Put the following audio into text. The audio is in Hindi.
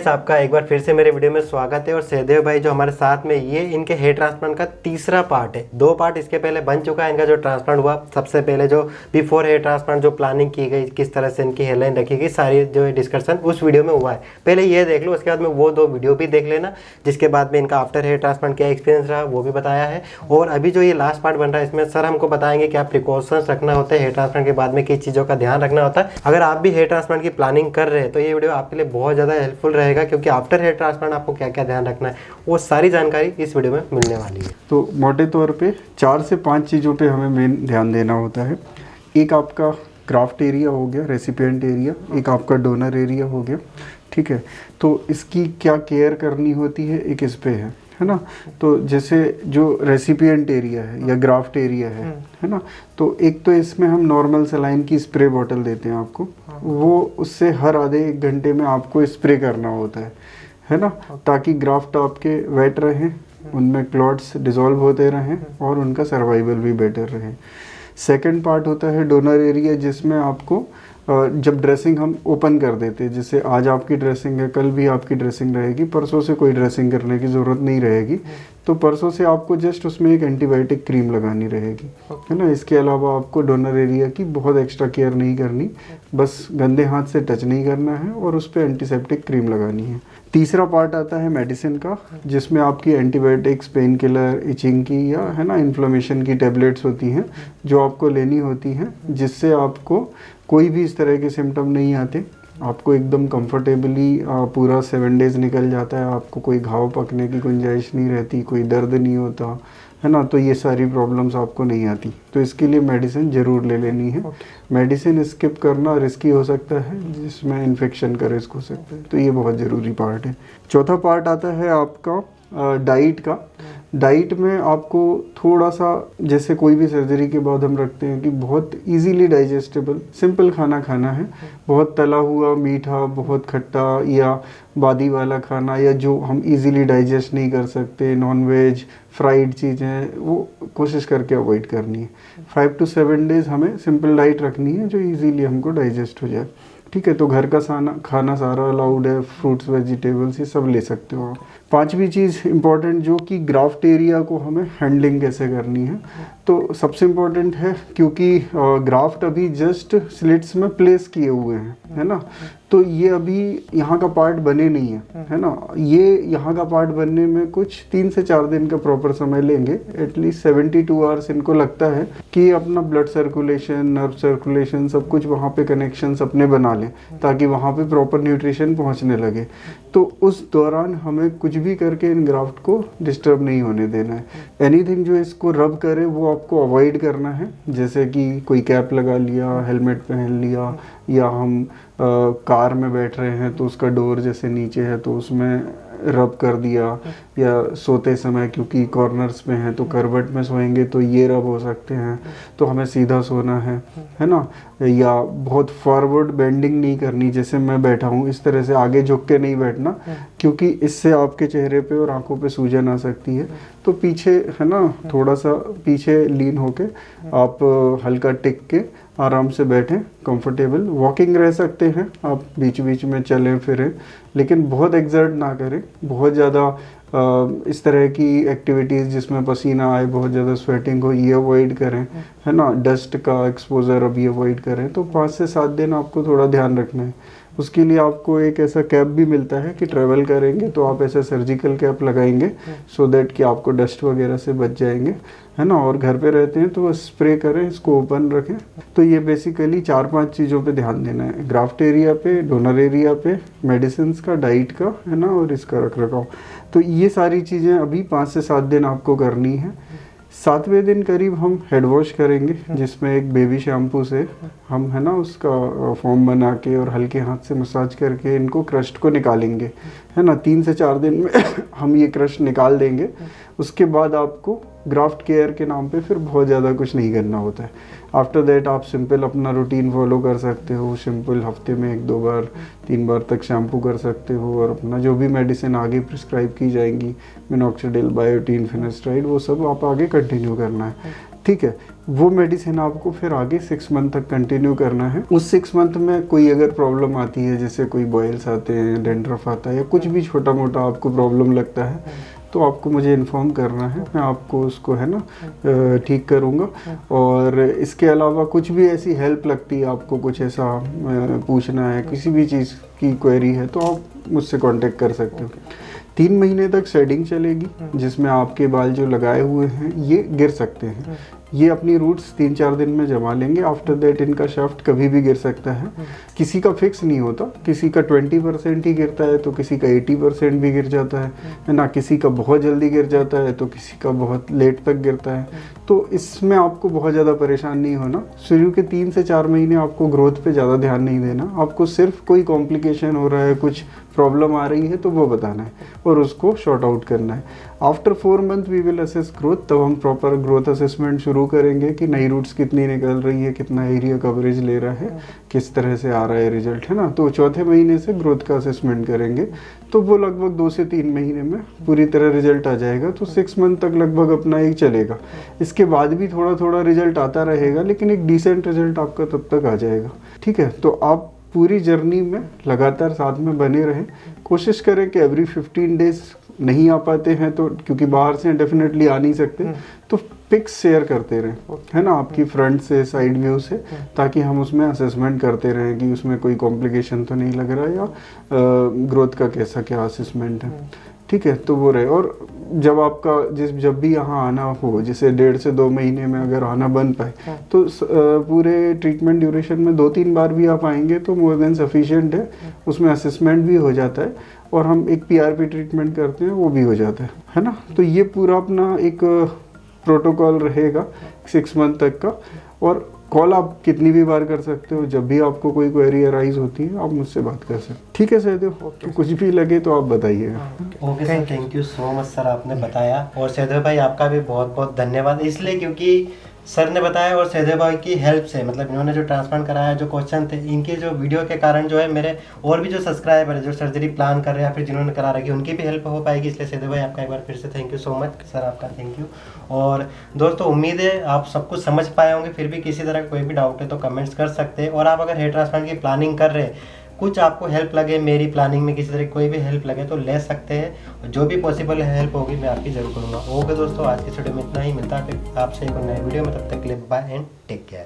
गाइस, आपका एक बार फिर से मेरे वीडियो में स्वागत है। और सहदेव भाई जो हमारे साथ में, ये इनके हेयर ट्रांसप्लांट का तीसरा पार्ट है। 2 पार्ट इसके पहले बन चुका है। इनका जो ट्रांसप्लांट हुआ, सबसे पहले जो बिफोर हेयर ट्रांसप्लांट जो प्लानिंग की गई, किस तरह से इनकी हेयरलाइन रखी गई, सारी जो डिस्कशन उस वीडियो में हुआ है। पहले ये देख लो, उसके बाद में वो 2 वीडियो भी देख लेना, जिसके बाद में इनका आफ्टर हेयर ट्रांसप्लांट क्या एक्सपीरियंस रहा वो भी बताया है। और अभी जो ये लास्ट पार्ट बन रहा है, इसमें सर हमको बताएंगे क्या प्रिकॉशंस रखना होता है हेयर ट्रांसप्लांट के बाद में, किस चीज़ों का ध्यान रखना होता है। अगर आप भी हेयर ट्रांसप्लांट की प्लानिंग कर रहे हैं तो ये वीडियो आपके लिए बहुत ज़्यादा हेल्पफुल रहेगा, क्योंकि आफ्टर हेयर ट्रांसप्लांट आपको क्या क्या ध्यान रखना है वो सारी जानकारी इस वीडियो में मिलने वाली है। तो मोटे तौर पे 4 से 5 चीज़ों पे हमें मेन ध्यान देना होता है। एक आपका ग्राफ्ट एरिया हो गया, रेसिपिएंट एरिया, एक आपका डोनर एरिया हो गया, ठीक है। तो इसकी क्या केयर करनी होती है, एक इस पे है ना। तो जैसे जो रेसिपिएंट एरिया है या ग्राफ्ट एरिया है ना, तो एक तो इसमें हम नॉर्मल सलाइन की स्प्रे बॉटल देते हैं आपको, वो उससे हर आधे 1 घंटे में आपको स्प्रे करना होता है ना, ताकि ग्राफ्ट आपके वेट रहें, उनमें क्लॉट्स डिसॉल्व होते रहें और उनका सर्वाइवल भी बेटर रहे। सेकंड पार्ट होता है डोनर एरिया, जिसमें आपको जब ड्रेसिंग हम ओपन कर देते हैं, जैसे आज आपकी ड्रेसिंग है, कल भी आपकी ड्रेसिंग रहेगी, परसों से कोई ड्रेसिंग करने की ज़रूरत नहीं रहेगी, तो परसों से आपको जस्ट उसमें एक एंटीबायोटिक क्रीम लगानी रहेगी, है ना। इसके अलावा आपको डोनर एरिया की बहुत एक्स्ट्रा केयर नहीं करनी, बस गंदे हाथ से टच नहीं करना है और उस पर एंटीसेप्टिक क्रीम लगानी है। तीसरा पार्ट आता है मेडिसिन का, जिसमें आपकी एंटीबायोटिक्स, पेन किलर, इचिंग की या है ना इन्फ्लेमेशन की टेबलेट्स होती हैं जो आपको लेनी होती हैं, जिससे आपको कोई भी इस तरह के सिम्टम नहीं आते। आपको एकदम कंफर्टेबली पूरा 7 डेज़ निकल जाता है, आपको कोई घाव पकने की गुंजाइश नहीं रहती, कोई दर्द नहीं होता, है ना। तो ये सारी प्रॉब्लम्स आपको नहीं आती। तो इसके लिए मेडिसिन ज़रूर ले लेनी है। मेडिसिन स्किप करना रिस्की हो सकता है, जिसमें इन्फेक्शन का रिस्क हो सकता है, तो ये बहुत ज़रूरी पार्ट है। चौथा पार्ट आता है आपका डाइट का। डाइट में आपको थोड़ा सा, जैसे कोई भी सर्जरी के बाद हम रखते हैं कि बहुत इजीली डाइजेस्टेबल सिंपल खाना खाना है। बहुत तला हुआ, मीठा, बहुत खट्टा या बादी वाला खाना, या जो हम इजीली डाइजेस्ट नहीं कर सकते, नॉन वेज, फ्राइड चीज़ें, वो कोशिश करके अवॉइड करनी है। 5 to 7 डेज़ हमें सिंपल डाइट रखनी है जो इजीली हमको डाइजेस्ट हो जाए, ठीक है। तो घर का खाना सारा अलाउड है, फ्रूट्स, वेजिटेबल्स, ये सब ले सकते हो आप। 5वीं चीज़ इम्पॉर्टेंट, जो कि ग्राफ्ट एरिया को हमें हैंडलिंग कैसे करनी है, तो सबसे इम्पॉर्टेंट है, क्योंकि ग्राफ्ट अभी जस्ट स्लिट्स में प्लेस किए हुए हैं, है ना। तो ये अभी यहाँ का पार्ट बने नहीं है ना। ये यहाँ का पार्ट बनने में कुछ 3 से 4 दिन का प्रॉपर समय लेंगे। एटलीस्ट 72 आवर्स इनको लगता है कि अपना ब्लड सर्कुलेशन, नर्व सर्कुलेशन, सब कुछ वहाँ पे कनेक्शंस अपने बना लें, ताकि वहाँ पे प्रॉपर न्यूट्रिशन पहुँचने लगे। तो उस दौरान हमें कुछ भी करके इन ग्राफ्ट को डिस्टर्ब नहीं होने देना है। एनीथिंग जो इसको रब करे वो आपको अवॉइड करना है, जैसे कि कोई कैप लगा लिया, हेलमेट पहन लिया, या हम कार में बैठ रहे हैं तो उसका डोर जैसे नीचे है तो उसमें रब कर दिया, या सोते समय क्योंकि कॉर्नर्स में है तो करवट में सोएंगे तो ये रब हो सकते हैं, तो हमें सीधा सोना है ना। या बहुत फॉरवर्ड बेंडिंग नहीं करनी, जैसे मैं बैठा हूँ इस तरह से आगे झुक के नहीं बैठना, क्योंकि इससे आपके चेहरे पे और आंखों पे सूजन आ सकती है। तो पीछे, है ना, थोड़ा सा पीछे लीन होके आप हल्का टिक के आराम से बैठें, कंफर्टेबल। वॉकिंग रह सकते हैं आप, बीच बीच में चलें फिरें, लेकिन बहुत एक्सर्ट ना करें। बहुत ज़्यादा इस तरह की एक्टिविटीज़ जिसमें पसीना आए, बहुत ज़्यादा स्वेटिंग हो, ये अवॉइड करें, है ना। डस्ट का एक्सपोजर अभी अवॉइड करें। तो 5 से 7 दिन आपको थोड़ा ध्यान रखना है। उसके लिए आपको एक ऐसा कैप भी मिलता है कि ट्रैवल करेंगे तो आप ऐसा सर्जिकल कैप लगाएंगे, सो दैट कि आपको डस्ट वगैरह से बच जाएंगे, है ना। और घर पे रहते हैं तो स्प्रे करें, इसको ओपन रखें। तो ये बेसिकली 4-5 चीज़ों पे ध्यान देना है, ग्राफ्ट एरिया पे, डोनर एरिया पे, मेडिसिन का, डाइट का, है ना, और इसका रख रखाव। तो ये सारी चीज़ें अभी 5 से 7 दिन आपको करनी है। 7वें दिन करीब हम हेड वॉश करेंगे, जिसमें एक बेबी शैम्पू से हम, है ना, उसका फॉर्म बना के और हल्के हाथ से मसाज करके इनको क्रस्ट को निकालेंगे, है ना। 3 से 4 दिन में हम ये क्रस्ट निकाल देंगे। उसके बाद आपको ग्राफ्ट केयर के नाम पे फिर बहुत ज़्यादा कुछ नहीं करना होता है। आफ्टर दैट आप सिंपल अपना रूटीन फॉलो कर सकते हो। सिंपल हफ्ते में 1-2 बार, 3 बार तक शैम्पू कर सकते हो, और अपना जो भी मेडिसिन आगे प्रिस्क्राइब की जाएंगी, मिनॉक्सिडिल, बायोटीन, फिनेस्ट्राइड, वो सब आप आगे कंटिन्यू करना है। ठीक है, वो मेडिसिन आपको फिर आगे 6 मंथ तक कंटिन्यू करना है। उस 6 मंथ में कोई अगर प्रॉब्लम आती है, जैसे कोई बॉयल्स आते हैं, डेंड्रफ आता है या कुछ भी छोटा मोटा आपको प्रॉब्लम लगता है, तो आपको मुझे इन्फॉर्म करना है, मैं आपको उसको है ना ठीक करूँगा। और इसके अलावा कुछ भी ऐसी हेल्प लगती है, आपको कुछ ऐसा पूछना है, किसी भी चीज़ की क्वेरी है, तो आप मुझसे कांटेक्ट कर सकते हो। 3 महीने तक शेडिंग चलेगी, जिसमें आपके बाल जो लगाए हुए हैं ये गिर सकते हैं। ये अपनी रूट्स 3-4 दिन में जमा लेंगे। आफ्टर दैट इनका शाफ्ट कभी भी गिर सकता है, किसी का फिक्स नहीं होता, किसी का 20% ही गिरता है तो किसी का 80% भी गिर जाता है ना, किसी का बहुत जल्दी गिर जाता है तो किसी का बहुत लेट तक गिरता है। तो इसमें आपको बहुत ज़्यादा परेशान नहीं होना। शुरू के 3 से 4 महीने आपको ग्रोथ पे ज़्यादा ध्यान नहीं देना, आपको सिर्फ कोई कॉम्प्लिकेशन हो रहा है, कुछ प्रॉब्लम आ रही है तो वो बताना है और उसको शॉर्ट आउट करना है। After 4 month we will assess growth, तब हम प्रॉपर ग्रोथ असेसमेंट शुरू करेंगे कि नई रूट्स कितनी निकल रही है, कितना एरिया कवरेज ले रहा है, किस तरह से आ रहा है रिजल्ट, है ना। तो चौथे महीने से ग्रोथ का असेसमेंट करेंगे, तो वो लगभग 2 से 3 महीने में पूरी तरह रिजल्ट आ जाएगा। तो 6 मंथ तक लगभग अपना एक चलेगा। इसके बाद भी थोड़ा थोड़ा रिजल्ट आता रहेगा, लेकिन एक डिसेंट रिजल्ट आपका तब तक आ जाएगा। ठीक है, तो आप पूरी जर्नी में लगातार साथ में बने रहें। कोशिश करें कि एवरी 15 डेज नहीं आ पाते हैं तो, क्योंकि बाहर से डेफिनेटली आ नहीं सकते, तो पिक्स शेयर करते रहें, है ना, आपकी फ्रंट से, साइड व्यू से, ताकि हम उसमें असेसमेंट करते रहें कि उसमें कोई कॉम्प्लिकेशन तो नहीं लग रहा है, या ग्रोथ का कैसा क्या असेसमेंट है। ठीक है, तो वो रहे। और जब आपका जब भी यहाँ आना हो, जैसे 1.5 से 2 महीने में अगर आना बन पाए, तो पूरे ट्रीटमेंट ड्यूरेशन में 2-3 बार भी आप आएंगे तो मोर देन सफिशिएंट है। उसमें असेसमेंट भी हो जाता है और हम एक PRP ट्रीटमेंट करते हैं, वो भी हो जाता है ना। तो ये पूरा अपना एक प्रोटोकॉल रहेगा 6 मंथ तक का। और कॉल आप कितनी भी बार कर सकते हो, जब भी आपको कोई क्वेरी अराइज होती है आप मुझसे बात कर सकते हो। ठीक है सहदेव, तो कुछ भी लगे तो आप बताइएगा। Okay sir, thank you so much sir, आपने बताया। और सहदेव भाई आपका भी बहुत बहुत धन्यवाद, इसलिए क्योंकि सर ने बताया और सहदेव भाई की हेल्प से, मतलब इन्होंने जो ट्रांसप्लांट कराया, जो क्वेश्चन थे, इनके जो वीडियो के कारण जो है मेरे और भी जो सब्सक्राइबर है, जो सर्जरी प्लान कर रहे हैं या फिर जिन्होंने करा रखी, उनकी भी हेल्प हो पाएगी। इसलिए सहदेव भाई आपका एक बार फिर से thank you so much sir, आपका थैंक यू। और दोस्तों उम्मीद है आप सब कुछ समझ पाए होंगे। फिर भी किसी तरह का कोई भी डाउट है तो कमेंट्स कर सकते हैं। और आप अगर हेयर ट्रांसप्लांट की प्लानिंग कर रहे हैं, कुछ आपको हेल्प लगे, मेरी प्लानिंग में किसी तरह कोई भी हेल्प लगे तो ले सकते हैं। जो भी पॉसिबल हेल्प होगी मैं आपकी जरूर करूँगा। ओके दोस्तों, आज की वीडियो में इतना ही। मिलता है फिर आपसे एक नए वीडियो में, तब तक के लिए बाय एंड टेक केयर।